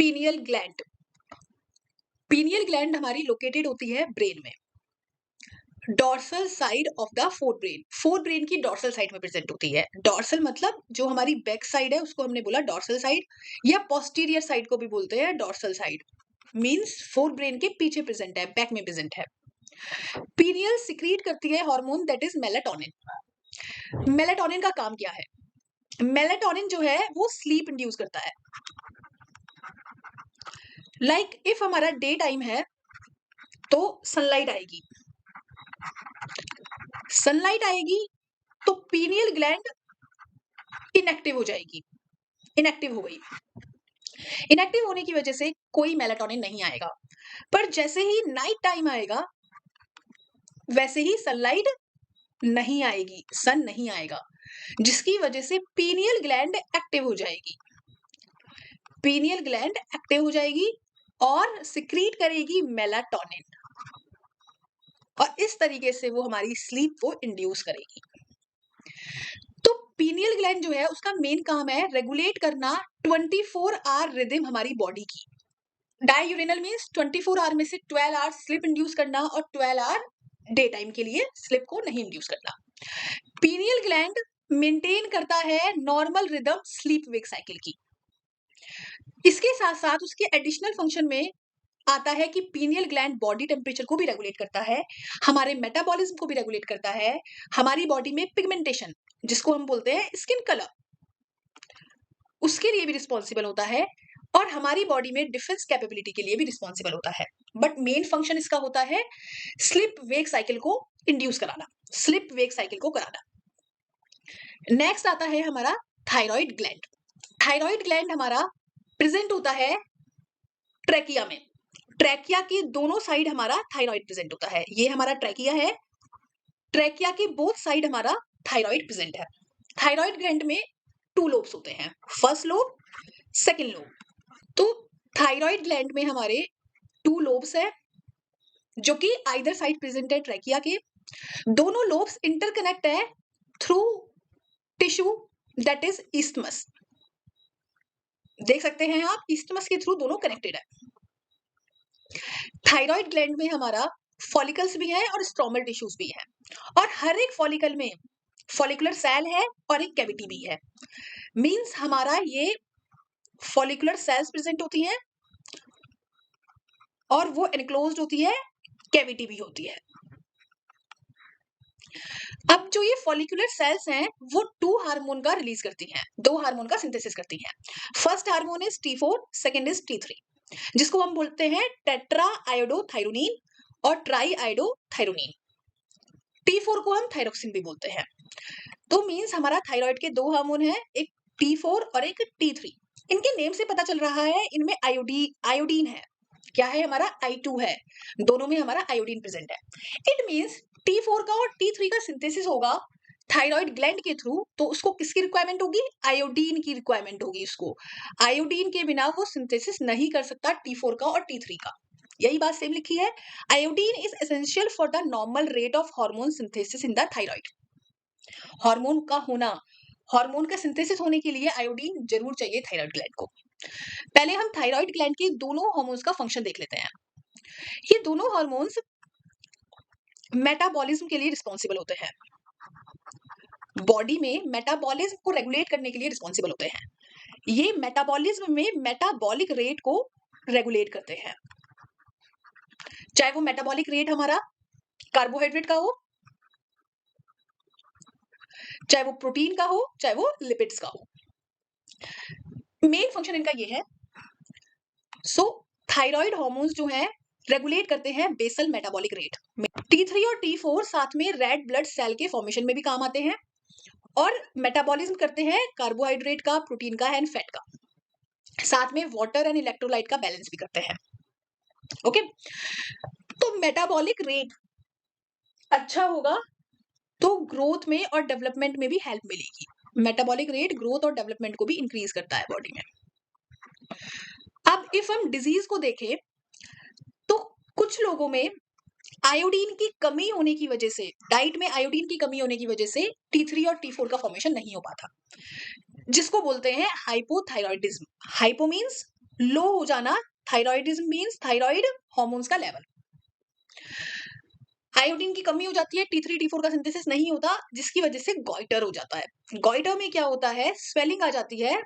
Pineal gland. Pineal gland हमारी located होती है ब्रेन में, dorsal side of the fore brain. Fore brain की डॉर्सल साइड में प्रेजेंट होती है। डॉर्सल मतलब जो हमारी बैक साइड है उसको हमने बोला डॉर्सल साइड, या पोस्टीरियर साइड को भी बोलते हैं dorsal side. Means fore brain के पीछे प्रेजेंट है, बैक में प्रेजेंट है। पीनियल सिक्रीट करती है hormone that is melatonin. Melatonin का काम क्या है? मेलाटोनिन जो है वो स्लीप इंड्यूस करता है। लाइक इफ हमारा डे टाइम है तो सनलाइट आएगी, सनलाइट आएगी तो पीनियल ग्लैंड इनएक्टिव हो जाएगी, इनएक्टिव हो गई। इनएक्टिव होने की वजह से कोई मेलाटोनिन नहीं आएगा। पर जैसे ही नाइट टाइम आएगा वैसे ही सनलाइट नहीं आएगी, सन नहीं आएगा, जिसकी वजह से पीनियल ग्लैंड एक्टिव हो जाएगी। पीनियल ग्लैंड एक्टिव हो जाएगी और सिक्रीट करेगी मेलाटोनिन, और इस तरीके से वो हमारी स्लीप को इंड्यूस करेगी। तो पीनियल ग्लैंड जो है उसका मेन काम है रेगुलेट करना 24 आवर रिदम हमारी बॉडी की। डाययूरिनल मींस 24 आवर में से 12 आवर स्लिप इंड्यूस करना और 12 आवर डे टाइम के लिए स्लिप को नहीं इंड्यूस करना। पीनियल ग्लैंड मेंटेन करता है normal rhythm sleep wake cycle की। इसके साथ साथ उसके एडिशनल फंक्शन में आता है कि पीनियल ग्लैंड बॉडी टेम्परेचर को भी रेगुलेट करता है, हमारे मेटाबॉलिज्म को भी रेगुलेट करता है, हमारी बॉडी में पिगमेंटेशन जिसको हम बोलते हैं स्किन कलर, उसके लिए भी रिस्पॉन्सिबल होता है, और हमारी बॉडी में डिफेंस कैपेबिलिटी के लिए भी रिस्पॉन्सिबल होता है। बट मेन फंक्शन इसका होता है स्लिप वेक साइकिल को इंड्यूस कराना, स्लिप वेक साइकिल को कराना। नेक्स्ट आता है हमारा थायराइड ग्लैंड। थायराइड ग्लैंड हमारा प्रेजेंट होता है ट्रैकिया में। ट्रैकिया के दोनों साइड हमारा थायराइड प्रेजेंट होता है। ये हमारा ट्रैकिया है, ट्रैकिया के बोथ साइड हमारा थायराइड प्रेजेंट है। थायराइड ग्लैंड में 2 लोब्स होते हैं, फर्स्ट लोब, सेकंड लोब। तो थायराइड ग्लैंड में हमारे 2 लोब्स है जो कि आइदर साइड प्रेजेंट है ट्रैकिया के। दोनों लोब्स इंटरकनेक्ट है through tissue that is isthmus. देख सकते हैं आप, इस्थमस के थ्रू दोनों कनेक्टेड है। थायराइड ग्लैंड में हमारा फॉलिकल्स भी है और स्ट्रोमल टिश्यूज भी है, और हर एक फॉलिकल में फॉलिकुलर सेल है और एक कैविटी भी है। मींस हमारा ये फॉलिकुलर सेल्स प्रेजेंट होती हैं और वो एनक्लोज्ड होती है, कैविटी भी होती है। अब जो ये फॉलिकुलर सेल्स हैं वो 2 हार्मोन का रिलीज करती हैं, 2 हार्मोन का सिंथेसिस करती हैं। First hormone is T4, second is T3, जिसको हम बोलते हैं टेट्रा आयोडोथायरोनिन और ट्राई आयोडोथायरोनिन। T4 को हम थायरोक्सिन भी बोलते हैं। तो मींस हमारा थायराइड के 2 हार्मोन हैं, एक T4 और एक T3। इनके नेम से पता चल रहा है इनमें आयोडीन है। क्या है? हमारा I2 है, दोनों में हमारा आयोडीन प्रेजेंट है। इट मींस T4 का और T3 का सिंथेसिस होगा थायराइड ग्लैंड के थ्रू, तो उसको किसकी रिक्वायरमेंट होगी? आयोडीन की रिक्वायरमेंट होगी उसको। आयोडीन के बिना वो सिंथेसिस नहीं कर सकता T4 का और T3 का। यही बात सेम लिखी है, iodine is essential for the normal rate of hormone synthesis in the thyroid. Hormone का होना, हार्मोन का सिंथेसिस होने के लिए आयोडीन जरूर चाहिए थायराइड ग्लैंड को। पहले हम थायराइड ग्लैंड के दोनों हार्मोन्स का फंक्शन देख लेते हैं। ये दोनों हार्मोन्स मेटाबॉलिज्म के लिए रिस्पॉन्सिबल होते हैं, बॉडी में मेटाबॉलिज्म को रेगुलेट करने के लिए रिस्पॉन्सिबल होते हैं। ये मेटाबॉलिज्म में मेटाबॉलिक रेट को रेगुलेट करते हैं, चाहे वो मेटाबॉलिक रेट हमारा कार्बोहाइड्रेट का हो, चाहे वो प्रोटीन का हो, चाहे वो लिपिड्स का हो। मेन फंक्शन इनका ये है। सो थायराइड हार्मोन्स जो हैं रेगुलेट करते हैं बेसल मेटाबॉलिक रेट। T3 और T4 साथ में रेड ब्लड सेल के फॉर्मेशन में भी काम आते हैं और मेटाबॉलिज्म करते हैं कार्बोहाइड्रेट का, प्रोटीन का एंड फैट का, साथ में वाटर एंड इलेक्ट्रोलाइट का बैलेंस भी करते हैं। ओके, तो मेटाबॉलिक रेट अच्छा होगा तो ग्रोथ में और डेवलपमेंट में भी हेल्प मिलेगी। मेटाबॉलिक रेट ग्रोथ और डेवलपमेंट को भी इंक्रीज करता है बॉडी में। अब इफ हम डिजीज को देखें तो कुछ लोगों में आयोडीन की कमी होने की वजह से, डाइट में आयोडीन की कमी होने की वजह से T3 और T4 का फॉर्मेशन नहीं हो पाता, जिसको बोलते हैं हाइपोथायरॉयडिज्म। हाइपो मींस लो हो जाना, थायराइडिज्म मीन्स थायराइड हॉर्मोन्स का लेवल। आयोडीन की कमी हो जाती है, T3 T4 का सिंथेसिस नहीं होता, जिसकी वजह से गॉइटर हो जाता है। गॉइटर में क्या होता है, स्वेलिंग आ जाती है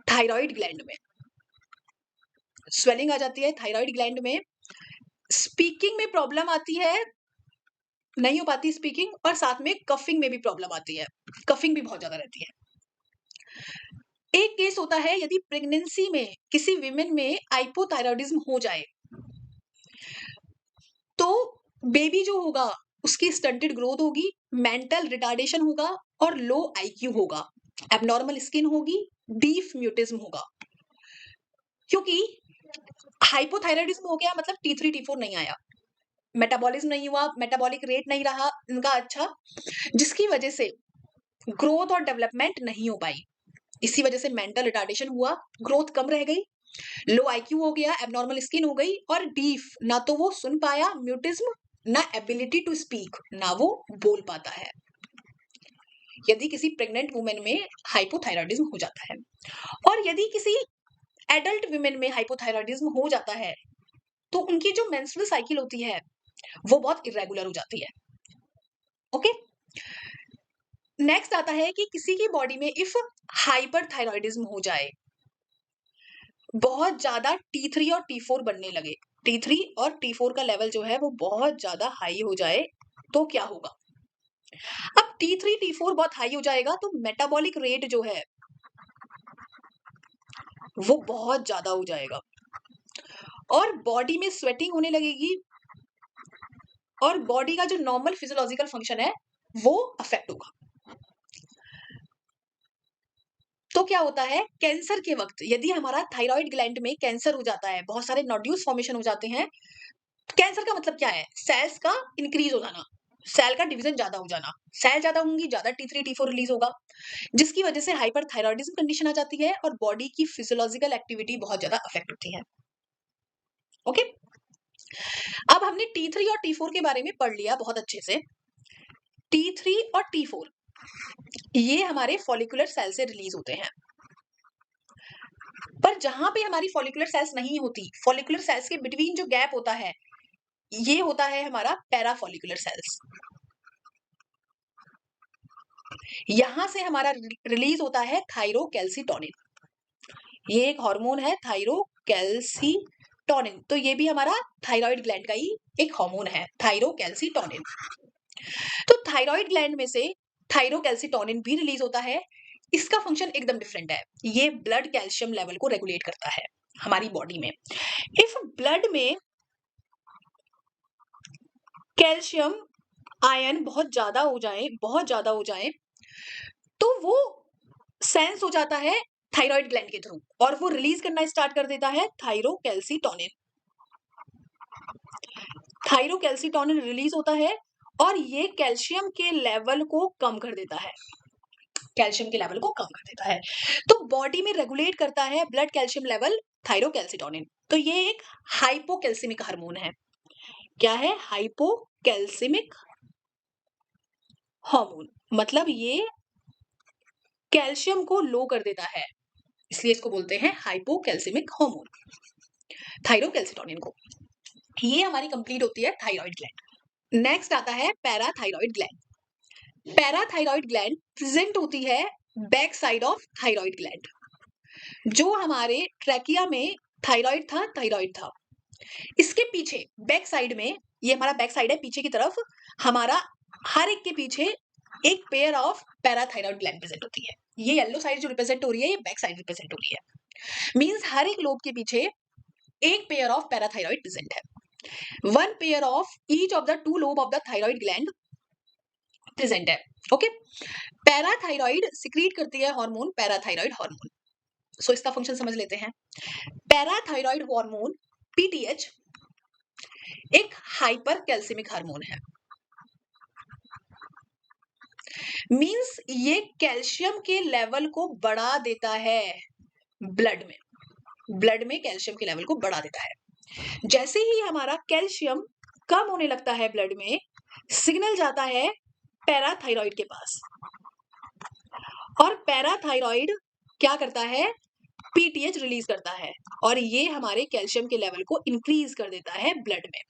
थायराइड ग्लैंड में, स्वेलिंग आ जाती है थायराइड ग्लैंड में। स्पीकिंग में प्रॉब्लम आती है, नहीं हो पाती स्पीकिंग, और साथ में कफिंग में भी प्रॉब्लम आती है, कफिंग भी बहुत ज्यादा रहती है। एक केस होता है यदि प्रेगनेंसी में किसी विमेन में हाइपोथायराइडिज्म हो जाए, तो बेबी जो होगा उसकी स्टंटेड ग्रोथ होगी, मेंटल रिटार्डेशन होगा और लो आईक्यू होगा, एबनॉर्मल स्किन होगी, डीफ म्यूटिज्म होगा। क्योंकि हाइपोथायराइडिज्म हो गया मतलब T3 T4 नहीं आया, मेटाबॉलिज्म नहीं हुआ, मेटाबॉलिक रेट नहीं रहा इनका अच्छा, जिसकी वजह से ग्रोथ और डेवलपमेंट नहीं हो पाई। इसी वजह से मेंटल रिटार्डेशन हुआ, ग्रोथ कम रह गई, लो आईक्यू हो गया, एबनॉर्मल स्किन हो गई, और डीफ, ना तो वो सुन पाया, म्यूटिज्म, ना एबिलिटी टू स्पीक, ना वो बोल पाता है, यदि किसी प्रेग्नेंट वुमेन में हाइपोथायराइडिज्म हो जाता है। और यदि किसी एडल्ट वुमेन में हाइपोथायराइडिज्म हो जाता है, तो उनकी जो मेंस्ट्रुअल साइकिल होती है वो बहुत इरेगुलर हो जाती है। ओके, नेक्स्ट आता है कि किसी की बॉडी में इफ हाइपरथायराइडिज्म हो जाए, बहुत ज्यादा T3 और T4 बनने लगे, T3 और T4 का लेवल जो है वो बहुत ज्यादा हाई हो जाए, तो क्या होगा। अब T3 T4 बहुत हाई हो जाएगा तो मेटाबॉलिक रेट जो है वो बहुत ज्यादा हो जाएगा, और बॉडी में स्वेटिंग होने लगेगी, और बॉडी का जो नॉर्मल फिजियोलॉजिकल फंक्शन है वो अफेक्ट होगा। तो क्या होता है, कैंसर के वक्त यदि हमारा थायराइड ग्लैंड में कैंसर हो जाता है, बहुत सारे नोड्यूल्स फॉर्मेशन हो जाते हैं। कैंसर का मतलब क्या है, सेल्स का इंक्रीज हो जाना, सेल का डिवीजन ज्यादा हो जाना, सेल ज्यादा होंगी, ज्यादा T3 T4 रिलीज होगा, जिसकी वजह से हाइपरथायराइडिज्म कंडीशन आ जाती है और बॉडी की फिजियोलॉजिकल एक्टिविटी बहुत ज्यादा अफेक्ट होती है। ओके, अब हमने T3 और T4 के बारे में पढ़ लिया बहुत अच्छे से। T3 और T4 ये हमारे फॉलिकुलर सेल से रिलीज होते हैं, पर जहां पे हमारी फॉलिकुलर सेल्स नहीं होती, फॉलिकुलर सेल्स के बिटवीन जो गैप होता है, ये होता है हमारा पैराफॉलिकुलर सेल्स। यहां से हमारा रिलीज होता है थायरोकैल्सिटोनिन, ये एक हार्मोन है थायरोकैल्सिटोनिन, तो ये भी हमारा थायराइड ग्लैंड का ही एक हार्मोन है, थायरोकैल्सिटोनिन। तो थायराइड ग्लैंड में से थायरोकैल्सिटोनिन भी रिलीज होता है, इसका फंक्शन एकदम डिफरेंट है, ये ब्लड कैल्शियम लेवल को रेगुलेट करता है हमारी बॉडी में। इफ ब्लड में कैल्शियम आयन बहुत ज्यादा हो जाए, बहुत ज्यादा हो जाए, तो वो सेंस हो जाता है थायराइड ग्लैंड के थ्रू, और वो रिलीज करना स्टार्ट कर देता है थायरोकैल्सिटोनिन। थायरोकैल्सिटोनिन रिलीज होता है और ये कैल्शियम के लेवल को कम कर देता है, कैल्शियम के लेवल को कम कर देता है, तो बॉडी में रेगुलेट करता है ब्लड कैल्शियम लेवल थायरोकैल्सिटोनिन। तो ये एक हाइपोकैल्सिमिक हार्मोन है। क्या है, हाइपोकैल्सिमिक हार्मोन, मतलब ये कैल्शियम को लो कर देता है, इसलिए इसको बोलते हैं हाइपोकैल्सिमिक हार्मोन, थायरोकैल्सिटोनिन को। ये हमारी कंप्लीट होती है थायराइड ग्लैंड। नेक्स्ट आता है parathyroid gland. Parathyroid gland present होती है back side of thyroid gland. जो हमारे ट्रैकिया में थायराइड था, इसके पीछे बैक साइड में, ये हमारा बैक साइड है पीछे की तरफ, हमारा हर एक के पीछे एक pair of parathyroid gland present होती है। ये येलो साइड जो रिप्रेजेंट हो रही है, ये बैक साइड रिप्रेजेंट हो रही है, मींस हर एक लोब के पीछे एक पेयर ऑफ पैराथायराइड प्रेजेंट है, one pair of each of the two lobe of the thyroid gland present है। ओके, पैराथायराइड सिक्रीट करती है हार्मोन पैराथायराइड हार्मोन। सो इसका फंक्शन समझ लेते हैं। पैराथायराइड हार्मोन PTH एक हाइपर कैल्सिमिक हार्मोन है, मींस ये कैल्शियम के लेवल को बढ़ा देता है ब्लड में, ब्लड में कैल्शियम के लेवल को बढ़ा देता है। जैसे ही हमारा कैल्शियम कम होने लगता है ब्लड में, सिग्नल जाता है पैराथायराइड के पास, और पैराथायराइड क्या करता है, पीटीएच रिलीज करता है और ये हमारे कैल्शियम के लेवल को इंक्रीज कर देता है ब्लड में।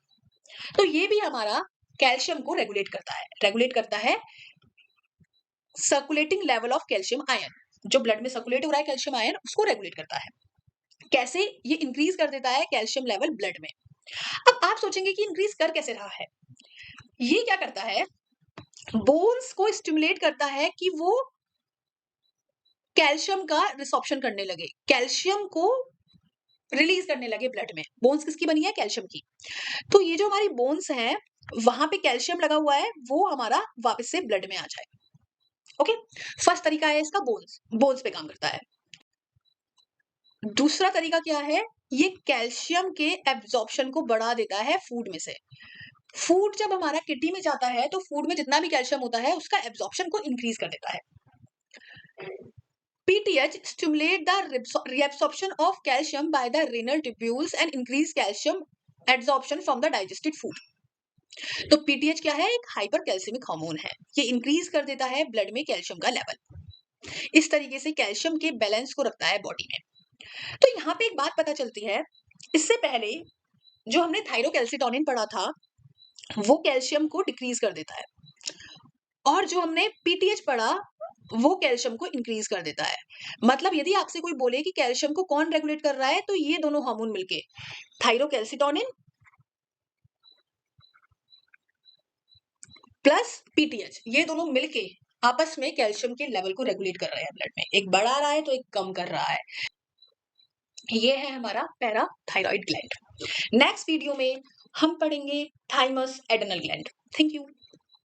तो ये भी हमारा कैल्शियम को रेगुलेट करता है circulating level of calcium ion, जो ब्लड में सर्कुलेट हो रहा है कैल्शियम आयन उसको रेगुलेट करता है। कैसे? ये इंक्रीज कर देता है कैल्शियम लेवल ब्लड में। अब आप सोचेंगे कि इंक्रीज कर कैसे रहा है? ये क्या करता है, बोन्स को स्टिमुलेट करता है कि वो कैल्शियम का रिसॉर्प्शन करने लगे, कैल्शियम को रिलीज करने लगे ब्लड में। बोन्स किसकी बनी है? कैल्शियम की। तो ये जो हमारी बोन्स है वहां पे कैल्शियम लगा हुआ है, वो हमारा वापस से ब्लड में आ जाए। ओके, फर्स्ट तरीका है इसका बोन्स, बोन्स पे काम करता है। दूसरा तरीका क्या है? ये कैल्शियम के एब्जॉर्प्शन को बढ़ा देता है फूड में से। फूड जब हमारा किडनी में जाता है तो फूड में जितना भी कैल्शियम होता है उसका एब्जॉर्प्शन को इंक्रीज कर देता है। PTH stimulate the reabsorption of calcium by the renal tubules and increase calcium absorption from the digested food. तो PTH क्या है? एक हाइपर कैल्सियमिक हार्मोन है, ये इंक्रीज कर देता है ब्लड में कैल्शियम का लेवल। इस तरीके से कैल्शियम के बैलेंस को रखता है बॉडी में। तो यहाँ पे एक बात पता चलती है, इससे पहले जो हमने थायरोकैल्सिटोनिन पढ़ा था वो कैल्शियम को डिक्रीज कर देता है, और जो हमने पीटीएच पढ़ा वो कैल्शियम को इंक्रीज कर देता है। मतलब यदि आपसे कोई बोले कि कैल्शियम को कौन रेगुलेट कर रहा है, तो ये दोनों हार्मोन मिलके थायरोकैल्सिटोनिन प्लस पीटीएच, ये दोनों मिलके आपस में कैल्शियम के लेवल को रेगुलेट कर रहे हैं ब्लड में। एक बढ़ा रहा है तो एक कम कर रहा है। ये है हमारा पैराथायरॉइड ग्लैंड। नेक्स्ट वीडियो में हम पढ़ेंगे thymus adrenal gland. Thank you.